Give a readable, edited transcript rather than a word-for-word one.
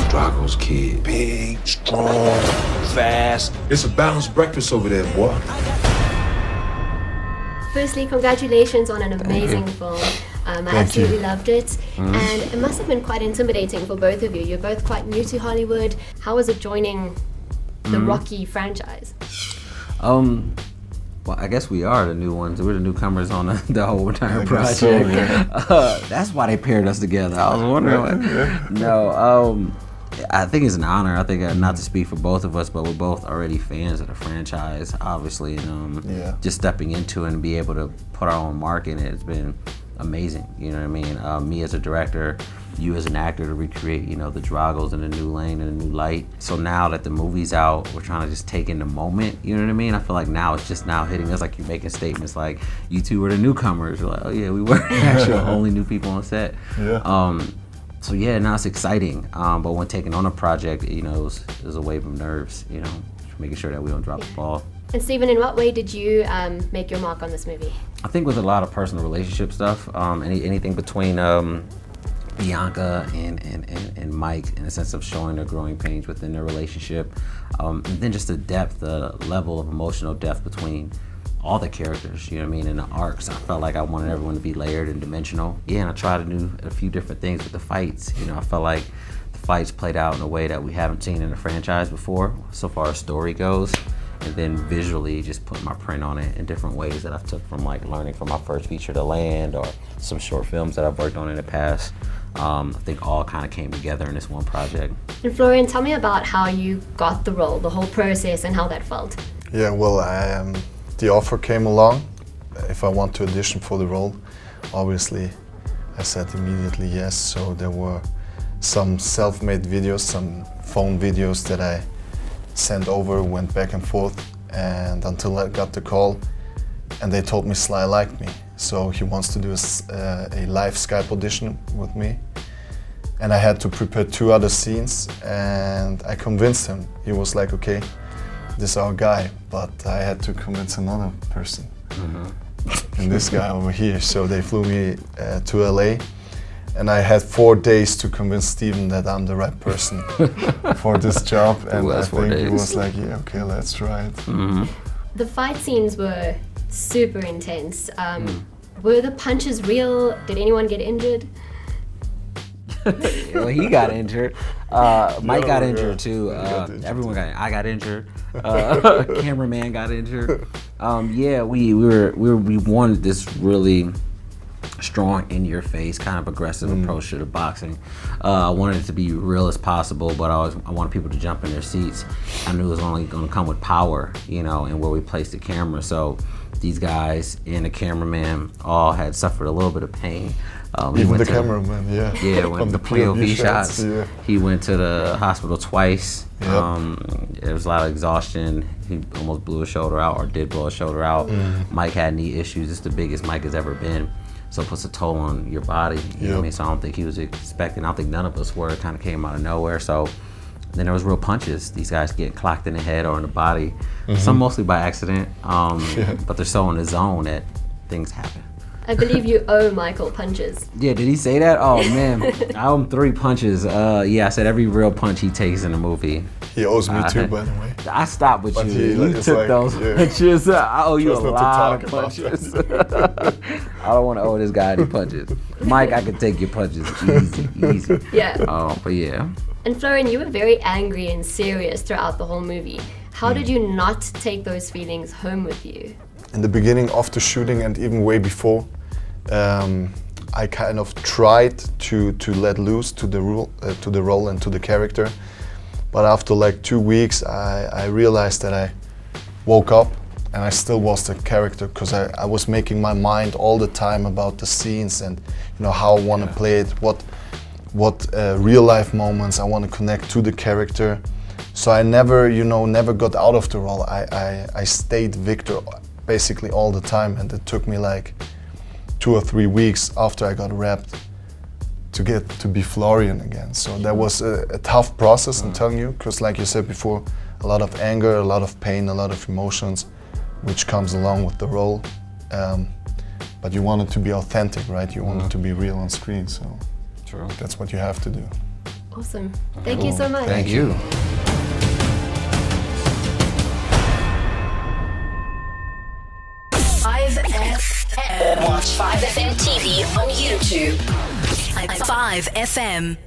Drago's kid, big, strong, fast. It's a balanced breakfast over there, boy. Firstly, congratulations on an amazing film. I absolutely loved it. And it must have been quite intimidating for both of you. You're both quite new to Hollywood. How was it joining the Rocky franchise? Well, I guess we are the new ones. We're the newcomers on the whole entire project. So, yeah. That's why they paired us together. I was wondering. No, I think it's an honor. I think not to speak for both of us, but we're both already fans of the franchise, obviously. And just stepping into it and be able to put our own mark in it, it's been amazing. You know what I mean? Me as a director, you as an actor to recreate, the Dragos in a new lane and a new light. So now that the movie's out, we're trying to just take in the moment, you know what I mean? I feel like now it's just now hitting us, like you're making statements like, you two were the newcomers. We're like, oh yeah, we were actually the only new people on set. Yeah. So yeah, now it's exciting. But when taking on a project, it was a wave of nerves, making sure that we don't drop the ball. And Steven, in what way did you make your mark on this movie? I think with a lot of personal relationship stuff, anything between Bianca and Mike, in a sense of showing their growing pains within their relationship, and then just the depth, the level of emotional depth between all the characters, you know what I mean, and the arcs. I felt like I wanted everyone to be layered and dimensional. Yeah, and I tried to do a few different things with the fights. I felt like the fights played out in a way that we haven't seen in the franchise before, so far as story goes. And then visually just put my print on it in different ways that I've took from like learning from my first feature, The Land, or some short films that I've worked on in the past. I think all kind of came together in this one project. And Florian, tell me about how you got the role, the whole process, and how that felt. Yeah, well, the offer came along if I want to audition for the role. Obviously, I said immediately yes. So there were some self-made videos, some phone videos that I sent over, went back and forth, and until I got the call, and they told me Sly liked me. So he wants to do a live Skype audition with me. And I had to prepare 2 other scenes, and I convinced him. He was like, okay, this is our guy, but I had to convince another person. And this guy over here. So they flew me to LA, and I had 4 days to convince Steven that I'm the right person for this job. And I think he was like, yeah, okay, let's try it. The fight scenes were super intense. Were the punches real? Did anyone get injured? Well, he got injured. Mike got injured too. Everyone got. I got injured. Cameraman got injured. Yeah, we wanted this really strong, in-your-face, kind of aggressive approach to the boxing. I wanted it to be real as possible, but I wanted people to jump in their seats. I knew it was only going to come with power, and where we placed the camera. So these guys and the cameraman all had suffered a little bit of pain. Even the cameraman, yeah. Yeah, when the POV shots, he went to the hospital twice. There was a lot of exhaustion. He almost blew his shoulder out, or did blow his shoulder out. Mike had knee issues. It's the biggest Mike has ever been. So it puts a toll on your body. You know what I mean? So I don't think he was expecting. I don't think none of us were. It kind of came out of nowhere. So then there was real punches. These guys get clocked in the head or in the body. Some mostly by accident. But they're so in the zone that things happen. I believe you owe Michael punches. Yeah, did he say that? Oh man, I owe him 3 punches. Yeah, I said every real punch he takes in the movie. He owes me 2, by the way. I stopped with But you. You took those punches. I owe you a lot of punches. I don't want to owe this guy any punches. Mike, I can take your punches easy. Yeah. But yeah. And Florian, you were very angry and serious throughout the whole movie. How did you not take those feelings home with you? In the beginning of the shooting, and even way before, I kind of tried to let loose to the role and to the character. But after like 2 weeks, I realized that I woke up and I still was the character, because I was making my mind all the time about the scenes and how I want to play it, what real life moments I want to connect to the character. So I never got out of the role. I stayed Victor basically all the time, and it took me like 2 or 3 weeks after I got wrapped to get to be Florian again. So that was a tough process, I'm telling you, because like you said before, a lot of anger, a lot of pain, a lot of emotions, which comes along with the role. but you want it to be authentic, right? You want it to be real on screen, so True. that's what you have to do. Awesome. Thank you so much. Thank you. Watch 5FM TV on YouTube. 5FM.